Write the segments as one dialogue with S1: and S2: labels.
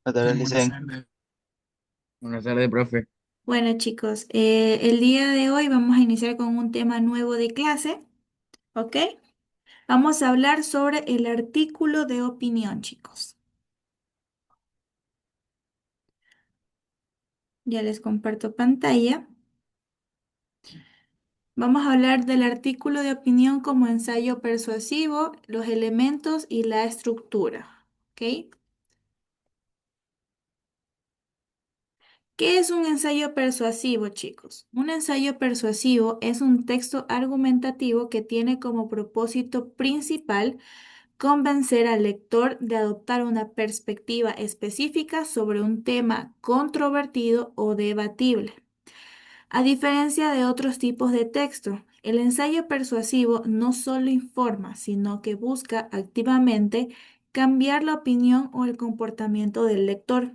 S1: Buenas tardes,
S2: Buenas
S1: Licen.
S2: tardes. Buenas tardes, profe.
S3: Bueno, chicos, el día de hoy vamos a iniciar con un tema nuevo de clase, ¿ok? Vamos a hablar sobre el artículo de opinión, chicos. Ya les comparto pantalla. Vamos a hablar del artículo de opinión como ensayo persuasivo, los elementos y la estructura, ¿ok? ¿Qué es un ensayo persuasivo, chicos? Un ensayo persuasivo es un texto argumentativo que tiene como propósito principal convencer al lector de adoptar una perspectiva específica sobre un tema controvertido o debatible. A diferencia de otros tipos de texto, el ensayo persuasivo no solo informa, sino que busca activamente cambiar la opinión o el comportamiento del lector.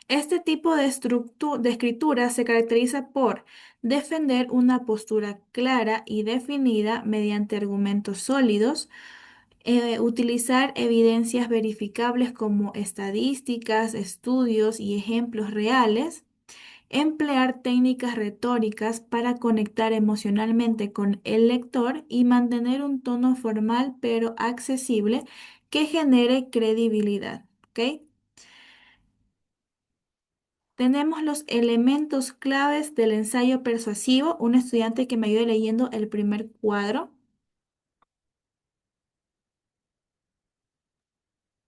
S3: Este tipo de escritura se caracteriza por defender una postura clara y definida mediante argumentos sólidos, utilizar evidencias verificables como estadísticas, estudios y ejemplos reales, emplear técnicas retóricas para conectar emocionalmente con el lector y mantener un tono formal pero accesible que genere credibilidad. ¿Ok? Tenemos los elementos claves del ensayo persuasivo. Un estudiante que me ayude leyendo el primer cuadro.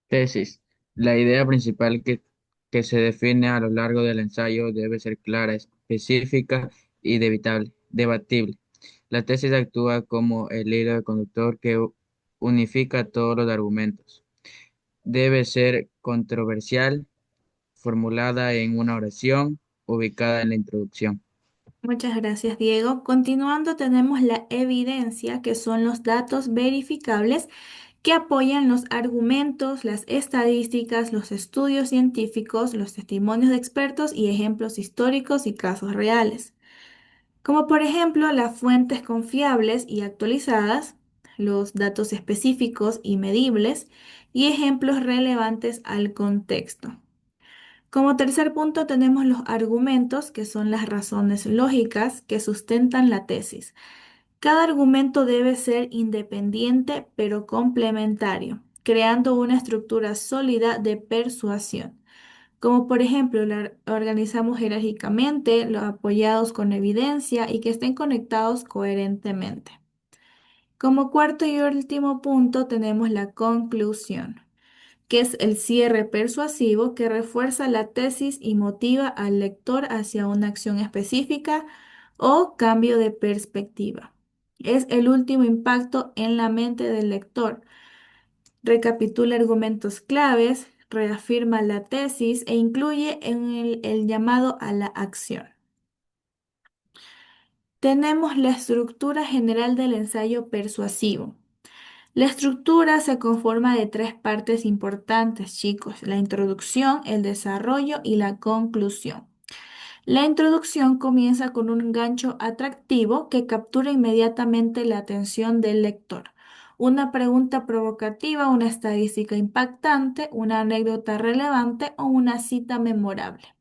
S2: Tesis. La idea principal que se define a lo largo del ensayo debe ser clara, específica y debatible. La tesis actúa como el hilo de conductor que unifica todos los argumentos. Debe ser controversial, formulada en una oración, ubicada en la introducción.
S3: Muchas gracias, Diego. Continuando, tenemos la evidencia, que son los datos verificables que apoyan los argumentos, las estadísticas, los estudios científicos, los testimonios de expertos y ejemplos históricos y casos reales. Como por ejemplo las fuentes confiables y actualizadas, los datos específicos y medibles y ejemplos relevantes al contexto. Como tercer punto tenemos los argumentos, que son las razones lógicas que sustentan la tesis. Cada argumento debe ser independiente pero complementario, creando una estructura sólida de persuasión. Como por ejemplo, la organizamos jerárquicamente, los apoyados con evidencia y que estén conectados coherentemente. Como cuarto y último punto tenemos la conclusión, que es el cierre persuasivo que refuerza la tesis y motiva al lector hacia una acción específica o cambio de perspectiva. Es el último impacto en la mente del lector. Recapitula argumentos claves, reafirma la tesis e incluye en el llamado a la acción. Tenemos la estructura general del ensayo persuasivo. La estructura se conforma de tres partes importantes, chicos: la introducción, el desarrollo y la conclusión. La introducción comienza con un gancho atractivo que captura inmediatamente la atención del lector. Una pregunta provocativa, una estadística impactante, una anécdota relevante o una cita memorable.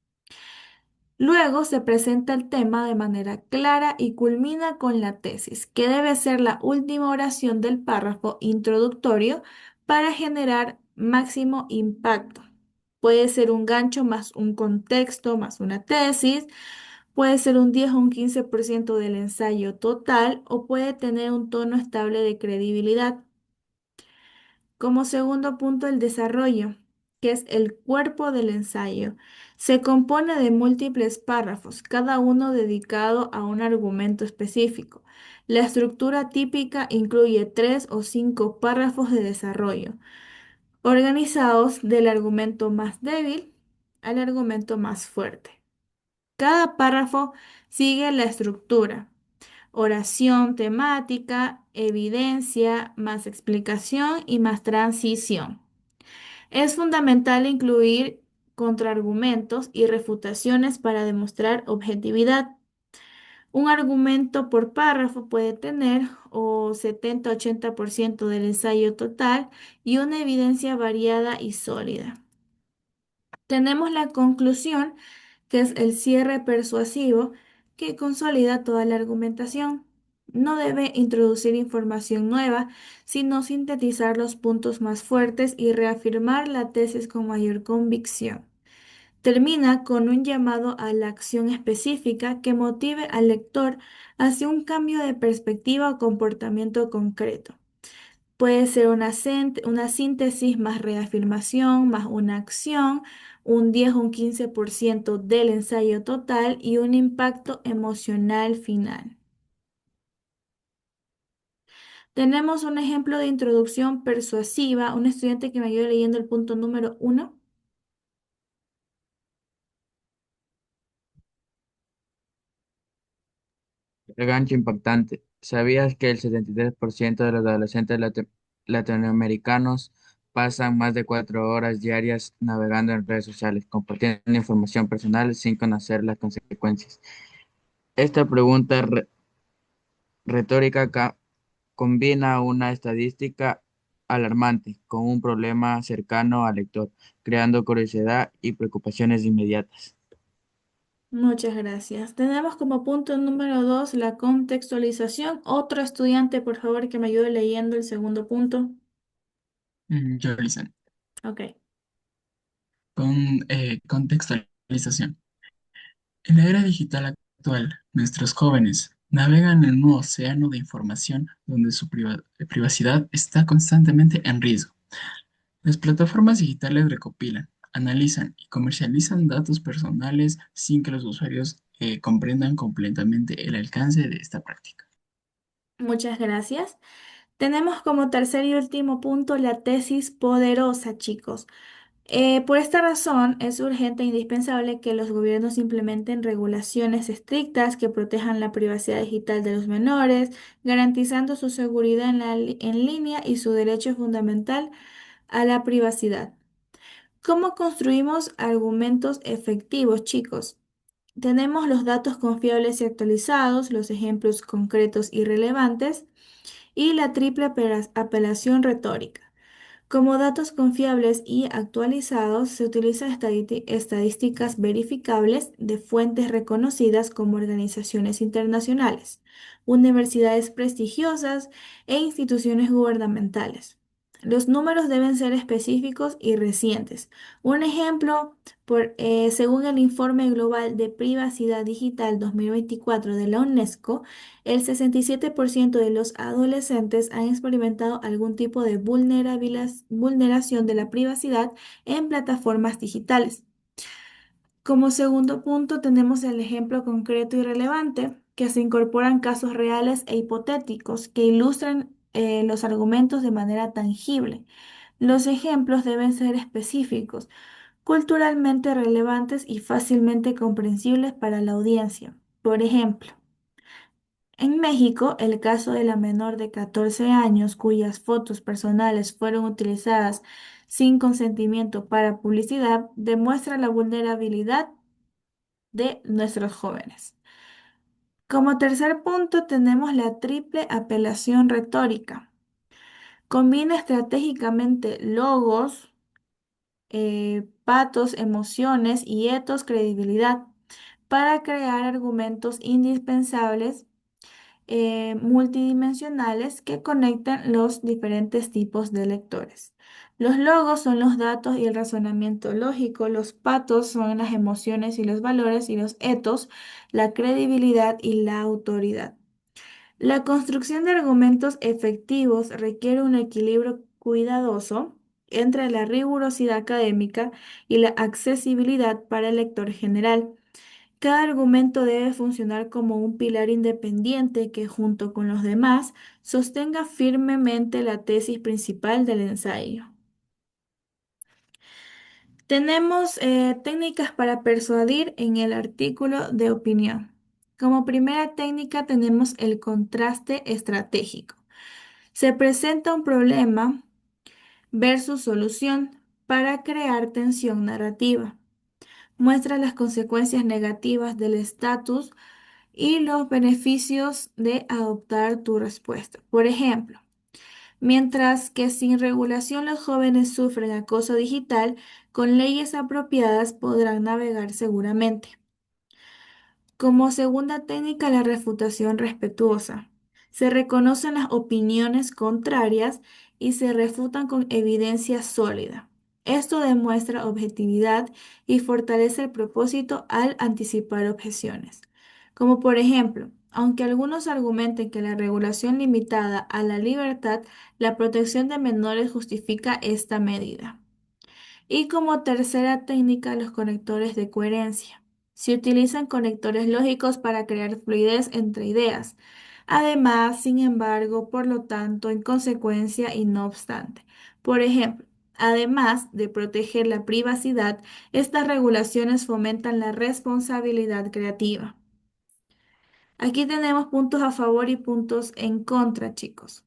S3: Luego se presenta el tema de manera clara y culmina con la tesis, que debe ser la última oración del párrafo introductorio para generar máximo impacto. Puede ser un gancho más un contexto más una tesis, puede ser un 10 o un 15% del ensayo total o puede tener un tono estable de credibilidad. Como segundo punto, el desarrollo, que es el cuerpo del ensayo. Se compone de múltiples párrafos, cada uno dedicado a un argumento específico. La estructura típica incluye 3 o 5 párrafos de desarrollo, organizados del argumento más débil al argumento más fuerte. Cada párrafo sigue la estructura: oración temática, evidencia, más explicación y más transición. Es fundamental incluir contraargumentos y refutaciones para demostrar objetividad. Un argumento por párrafo puede tener o 70-80% del ensayo total y una evidencia variada y sólida. Tenemos la conclusión, que es el cierre persuasivo, que consolida toda la argumentación. No debe introducir información nueva, sino sintetizar los puntos más fuertes y reafirmar la tesis con mayor convicción. Termina con un llamado a la acción específica que motive al lector hacia un cambio de perspectiva o comportamiento concreto. Puede ser una síntesis más reafirmación, más una acción, un 10 o un 15% del ensayo total y un impacto emocional final. Tenemos un ejemplo de introducción persuasiva, un estudiante que me ayude leyendo el punto número 1.
S2: El gancho impactante. ¿Sabías que el 73% de los adolescentes latinoamericanos pasan más de 4 horas diarias navegando en redes sociales, compartiendo información personal sin conocer las consecuencias? Esta pregunta retórica combina una estadística alarmante con un problema cercano al lector, creando curiosidad y preocupaciones inmediatas.
S3: Muchas gracias. Tenemos como punto número 2 la contextualización. Otro estudiante, por favor, que me ayude leyendo el segundo punto.
S1: Jorlison,
S3: Ok.
S1: con contextualización. En la era digital actual, nuestros jóvenes navegan en un océano de información donde su privacidad está constantemente en riesgo. Las plataformas digitales recopilan, analizan y comercializan datos personales sin que los usuarios comprendan completamente el alcance de esta práctica.
S3: Muchas gracias. Tenemos como tercer y último punto la tesis poderosa, chicos. Por esta razón, es urgente e indispensable que los gobiernos implementen regulaciones estrictas que protejan la privacidad digital de los menores, garantizando su seguridad en línea y su derecho fundamental a la privacidad. ¿Cómo construimos argumentos efectivos, chicos? Tenemos los datos confiables y actualizados, los ejemplos concretos y relevantes, y la triple apelación retórica. Como datos confiables y actualizados, se utilizan estadísticas verificables de fuentes reconocidas como organizaciones internacionales, universidades prestigiosas e instituciones gubernamentales. Los números deben ser específicos y recientes. Un ejemplo, según el Informe Global de Privacidad Digital 2024 de la UNESCO, el 67% de los adolescentes han experimentado algún tipo de vulneración de la privacidad en plataformas digitales. Como segundo punto, tenemos el ejemplo concreto y relevante, que se incorporan casos reales e hipotéticos que ilustran los argumentos de manera tangible. Los ejemplos deben ser específicos, culturalmente relevantes y fácilmente comprensibles para la audiencia. Por ejemplo, en México, el caso de la menor de 14 años cuyas fotos personales fueron utilizadas sin consentimiento para publicidad demuestra la vulnerabilidad de nuestros jóvenes. Como tercer punto, tenemos la triple apelación retórica. Combina estratégicamente logos, patos, emociones y etos, credibilidad, para crear argumentos indispensables multidimensionales que conectan los diferentes tipos de lectores. Los logos son los datos y el razonamiento lógico, los patos son las emociones y los valores y los etos, la credibilidad y la autoridad. La construcción de argumentos efectivos requiere un equilibrio cuidadoso entre la rigurosidad académica y la accesibilidad para el lector general. Cada argumento debe funcionar como un pilar independiente que, junto con los demás, sostenga firmemente la tesis principal del ensayo. Tenemos técnicas para persuadir en el artículo de opinión. Como primera técnica tenemos el contraste estratégico. Se presenta un problema versus solución para crear tensión narrativa. Muestra las consecuencias negativas del estatus y los beneficios de adoptar tu respuesta. Por ejemplo, Mientras que sin regulación los jóvenes sufren acoso digital, con leyes apropiadas podrán navegar seguramente. Como segunda técnica, la refutación respetuosa. Se reconocen las opiniones contrarias y se refutan con evidencia sólida. Esto demuestra objetividad y fortalece el propósito al anticipar objeciones. Como por ejemplo, aunque algunos argumenten que la regulación limitada a la libertad, la protección de menores justifica esta medida. Y como tercera técnica, los conectores de coherencia. Se utilizan conectores lógicos para crear fluidez entre ideas. Además, sin embargo, por lo tanto, en consecuencia y no obstante. Por ejemplo, además de proteger la privacidad, estas regulaciones fomentan la responsabilidad creativa. Aquí tenemos puntos a favor y puntos en contra, chicos.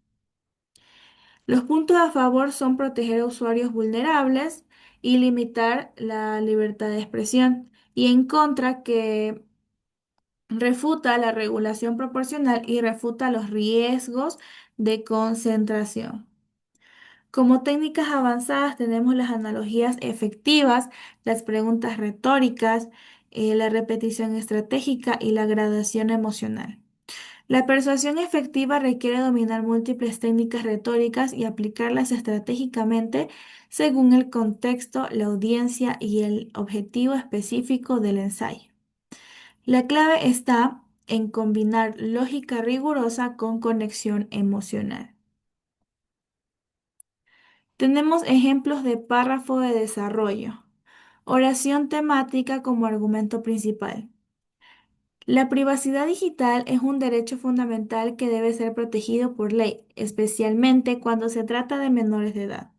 S3: Los puntos a favor son proteger a usuarios vulnerables y limitar la libertad de expresión. Y en contra, que refuta la regulación proporcional y refuta los riesgos de concentración. Como técnicas avanzadas tenemos las analogías efectivas, las preguntas retóricas, la repetición estratégica y la gradación emocional. La persuasión efectiva requiere dominar múltiples técnicas retóricas y aplicarlas estratégicamente según el contexto, la audiencia y el objetivo específico del ensayo. La clave está en combinar lógica rigurosa con conexión emocional. Tenemos ejemplos de párrafo de desarrollo. Oración temática como argumento principal. La privacidad digital es un derecho fundamental que debe ser protegido por ley, especialmente cuando se trata de menores de edad.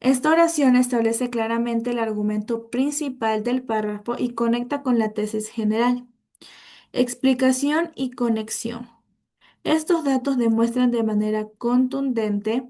S3: Esta oración establece claramente el argumento principal del párrafo y conecta con la tesis general. Explicación y conexión. Estos datos demuestran de manera contundente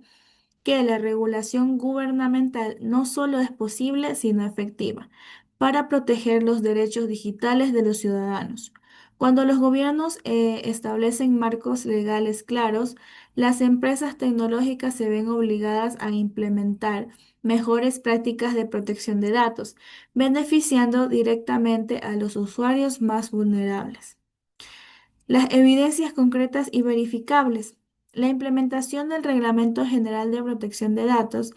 S3: que la regulación gubernamental no solo es posible, sino efectiva, para proteger los derechos digitales de los ciudadanos. Cuando los gobiernos establecen marcos legales claros, las empresas tecnológicas se ven obligadas a implementar mejores prácticas de protección de datos, beneficiando directamente a los usuarios más vulnerables. Las evidencias concretas y verificables. La implementación del Reglamento General de Protección de Datos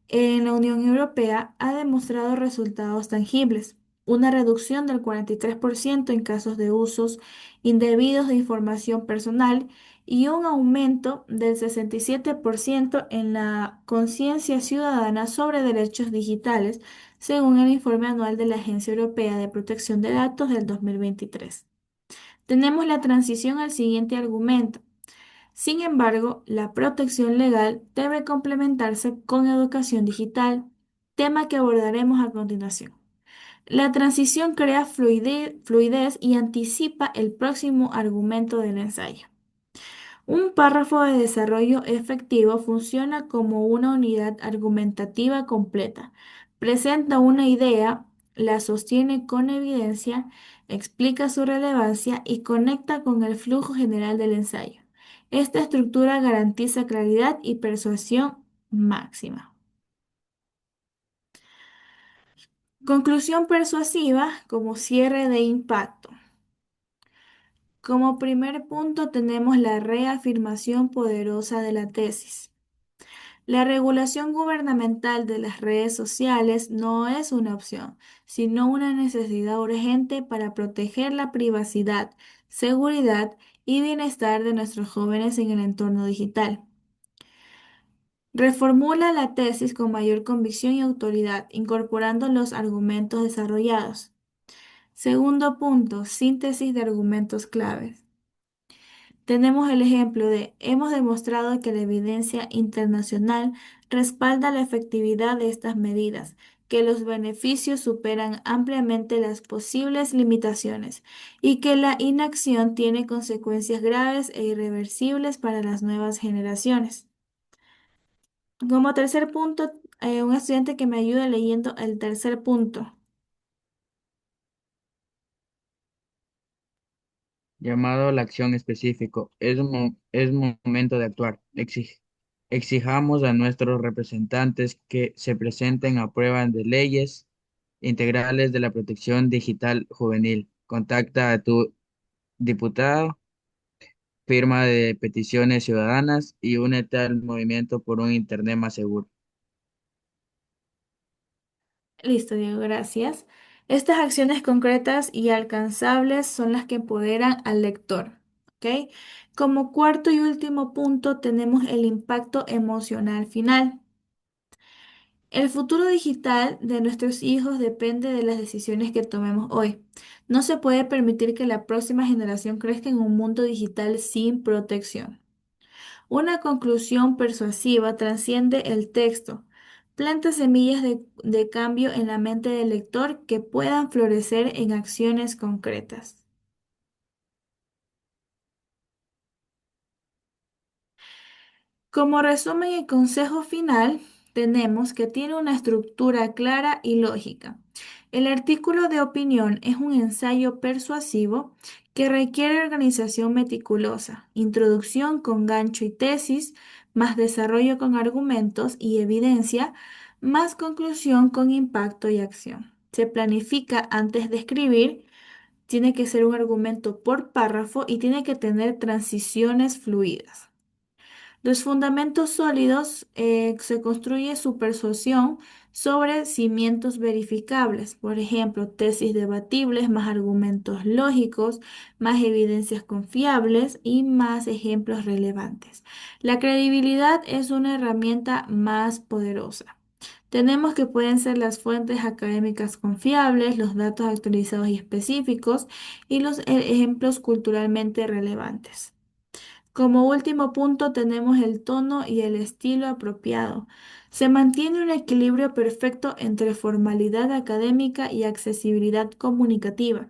S3: en la Unión Europea ha demostrado resultados tangibles. Una reducción del 43% en casos de usos indebidos de información personal y un aumento del 67% en la conciencia ciudadana sobre derechos digitales, según el informe anual de la Agencia Europea de Protección de Datos del 2023. Tenemos la transición al siguiente argumento. Sin embargo, la protección legal debe complementarse con educación digital, tema que abordaremos a continuación. La transición crea fluidez y anticipa el próximo argumento del ensayo. Un párrafo de desarrollo efectivo funciona como una unidad argumentativa completa. Presenta una idea, la sostiene con evidencia, explica su relevancia y conecta con el flujo general del ensayo. Esta estructura garantiza claridad y persuasión máxima. Conclusión persuasiva como cierre de impacto. Como primer punto tenemos la reafirmación poderosa de la tesis. La regulación gubernamental de las redes sociales no es una opción, sino una necesidad urgente para proteger la privacidad, seguridad y bienestar de nuestros jóvenes en el entorno digital. Reformula la tesis con mayor convicción y autoridad, incorporando los argumentos desarrollados. Segundo punto, síntesis de argumentos claves. Tenemos el ejemplo de, hemos demostrado que la evidencia internacional respalda la efectividad de estas medidas, que los beneficios superan ampliamente las posibles limitaciones y que la inacción tiene consecuencias graves e irreversibles para las nuevas generaciones. Como tercer punto, un estudiante que me ayude leyendo el tercer punto.
S2: Llamado a la acción específico. Es momento de actuar. Exijamos a nuestros representantes que se presenten a prueba de leyes integrales de la protección digital juvenil. Contacta a tu diputado, firma de peticiones ciudadanas y únete al movimiento por un Internet más seguro.
S3: Listo, Diego, gracias. Estas acciones concretas y alcanzables son las que empoderan al lector. ¿Ok? Como cuarto y último punto tenemos el impacto emocional final. El futuro digital de nuestros hijos depende de las decisiones que tomemos hoy. No se puede permitir que la próxima generación crezca en un mundo digital sin protección. Una conclusión persuasiva trasciende el texto. Planta semillas de cambio en la mente del lector que puedan florecer en acciones concretas. Como resumen y consejo final, tenemos que tiene una estructura clara y lógica. El artículo de opinión es un ensayo persuasivo que requiere organización meticulosa, introducción con gancho y tesis, más desarrollo con argumentos y evidencia, más conclusión con impacto y acción. Se planifica antes de escribir, tiene que ser un argumento por párrafo y tiene que tener transiciones fluidas. Los fundamentos sólidos se construye su persuasión sobre cimientos verificables, por ejemplo, tesis debatibles, más argumentos lógicos, más evidencias confiables y más ejemplos relevantes. La credibilidad es una herramienta más poderosa. Tenemos que pueden ser las fuentes académicas confiables, los datos actualizados y específicos y los ejemplos culturalmente relevantes. Como último punto tenemos el tono y el estilo apropiado. Se mantiene un equilibrio perfecto entre formalidad académica y accesibilidad comunicativa.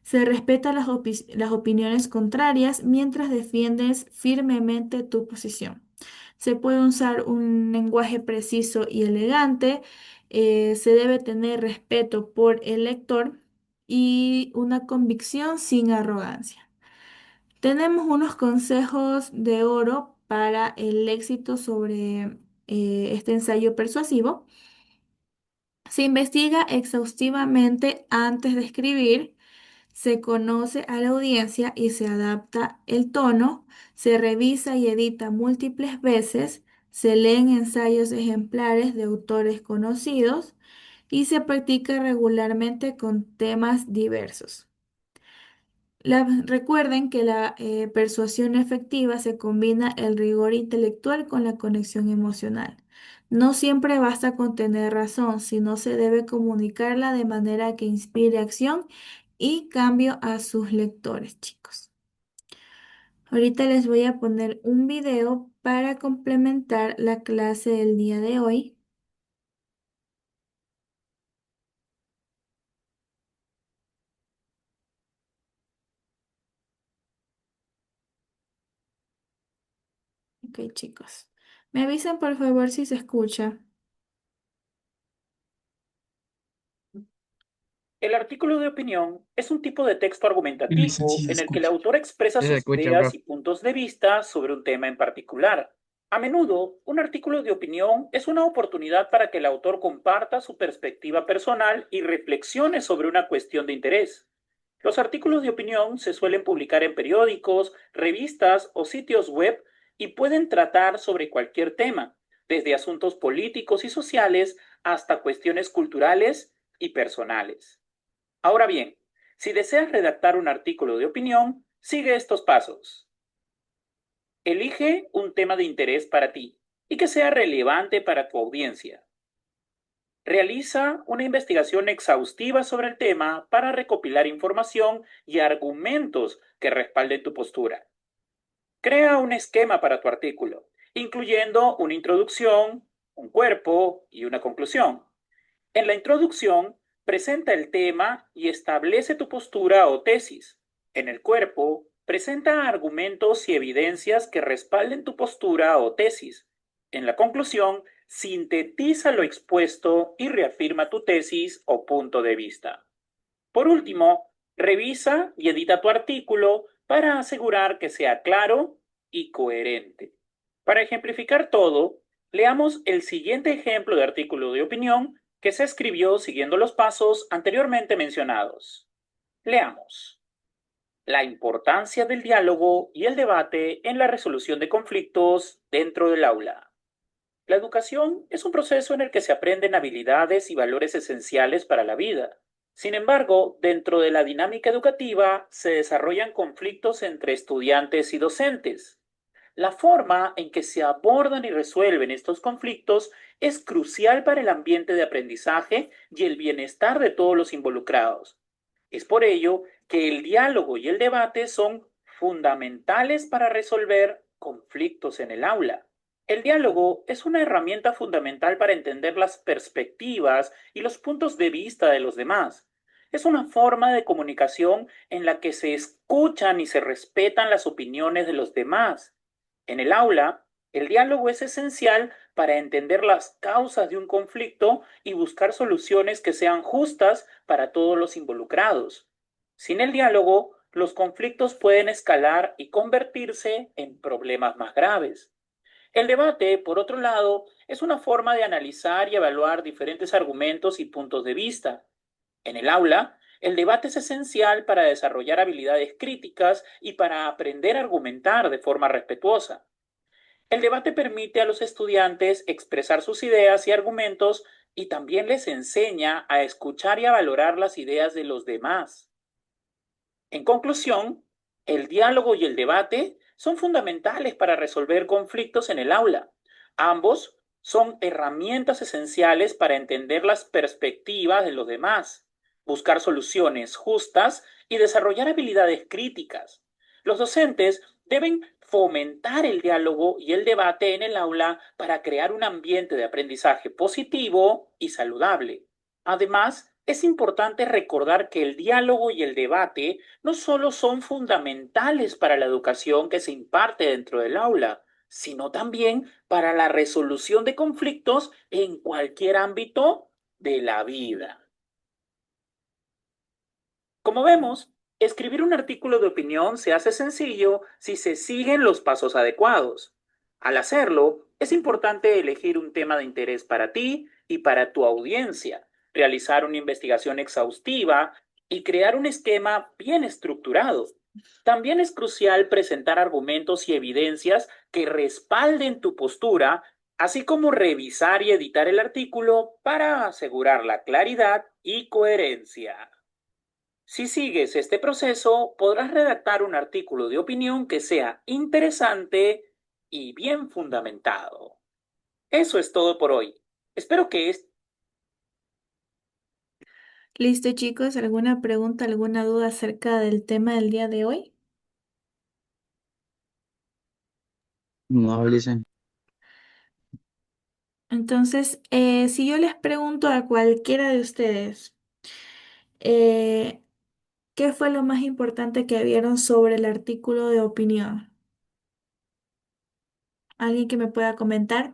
S3: Se respetan las opiniones contrarias mientras defiendes firmemente tu posición. Se puede usar un lenguaje preciso y elegante. Se debe tener respeto por el lector y una convicción sin arrogancia. Tenemos unos consejos de oro para el éxito sobre este ensayo persuasivo. Se investiga exhaustivamente antes de escribir, se conoce a la audiencia y se adapta el tono, se revisa y edita múltiples veces, se leen ensayos ejemplares de autores conocidos y se practica regularmente con temas diversos. Recuerden que la persuasión efectiva se combina el rigor intelectual con la conexión emocional. No siempre basta con tener razón, sino se debe comunicarla de manera que inspire acción y cambio a sus lectores, chicos. Ahorita les voy a poner un video para complementar la clase del día de hoy. Ok, chicos. Me avisan por favor si se escucha.
S4: El artículo de opinión es un tipo de texto
S1: Luisa,
S4: argumentativo
S1: sí se
S4: en el que el
S1: escucha.
S4: autor expresa
S2: Sí se
S4: sus
S2: escucha,
S4: ideas
S2: bro.
S4: y puntos de vista sobre un tema en particular. A menudo, un artículo de opinión es una oportunidad para que el autor comparta su perspectiva personal y reflexione sobre una cuestión de interés. Los artículos de opinión se suelen publicar en periódicos, revistas o sitios web y pueden tratar sobre cualquier tema, desde asuntos políticos y sociales hasta cuestiones culturales y personales. Ahora bien, si deseas redactar un artículo de opinión, sigue estos pasos. Elige un tema de interés para ti y que sea relevante para tu audiencia. Realiza una investigación exhaustiva sobre el tema para recopilar información y argumentos que respalden tu postura. Crea un esquema para tu artículo, incluyendo una introducción, un cuerpo y una conclusión. En la introducción, presenta el tema y establece tu postura o tesis. En el cuerpo, presenta argumentos y evidencias que respalden tu postura o tesis. En la conclusión, sintetiza lo expuesto y reafirma tu tesis o punto de vista. Por último, revisa y edita tu artículo para asegurar que sea claro y coherente. Para ejemplificar todo, leamos el siguiente ejemplo de artículo de opinión que se escribió siguiendo los pasos anteriormente mencionados. Leamos. La importancia del diálogo y el debate en la resolución de conflictos dentro del aula. La educación es un proceso en el que se aprenden habilidades y valores esenciales para la vida. Sin embargo, dentro de la dinámica educativa se desarrollan conflictos entre estudiantes y docentes. La forma en que se abordan y resuelven estos conflictos es crucial para el ambiente de aprendizaje y el bienestar de todos los involucrados. Es por ello que el diálogo y el debate son fundamentales para resolver conflictos en el aula. El diálogo es una herramienta fundamental para entender las perspectivas y los puntos de vista de los demás. Es una forma de comunicación en la que se escuchan y se respetan las opiniones de los demás. En el aula, el diálogo es esencial para entender las causas de un conflicto y buscar soluciones que sean justas para todos los involucrados. Sin el diálogo, los conflictos pueden escalar y convertirse en problemas más graves. El debate, por otro lado, es una forma de analizar y evaluar diferentes argumentos y puntos de vista. En el aula, el debate es esencial para desarrollar habilidades críticas y para aprender a argumentar de forma respetuosa. El debate permite a los estudiantes expresar sus ideas y argumentos y también les enseña a escuchar y a valorar las ideas de los demás. En conclusión, el diálogo y el debate son fundamentales para resolver conflictos en el aula. Ambos son herramientas esenciales para entender las perspectivas de los demás, buscar soluciones justas y desarrollar habilidades críticas. Los docentes deben fomentar el diálogo y el debate en el aula para crear un ambiente de aprendizaje positivo y saludable. Además, es importante recordar que el diálogo y el debate no solo son fundamentales para la educación que se imparte dentro del aula, sino también para la resolución de conflictos en cualquier ámbito de la vida. Como vemos, escribir un artículo de opinión se hace sencillo si se siguen los pasos adecuados. Al hacerlo, es importante elegir un tema de interés para ti y para tu audiencia, realizar una investigación exhaustiva y crear un esquema bien estructurado. También es crucial presentar argumentos y evidencias que respalden tu postura, así como revisar y editar el artículo para asegurar la claridad y coherencia. Si sigues este proceso, podrás redactar un artículo de opinión que sea interesante y bien fundamentado. Eso es todo por hoy. Espero que
S3: Listo, chicos, ¿alguna pregunta, alguna duda acerca del tema del día de hoy?
S2: No, Licen.
S3: Entonces, si yo les pregunto a cualquiera de ustedes, eh, ¿qué fue lo más importante que vieron sobre el artículo de opinión? ¿Alguien que me pueda comentar?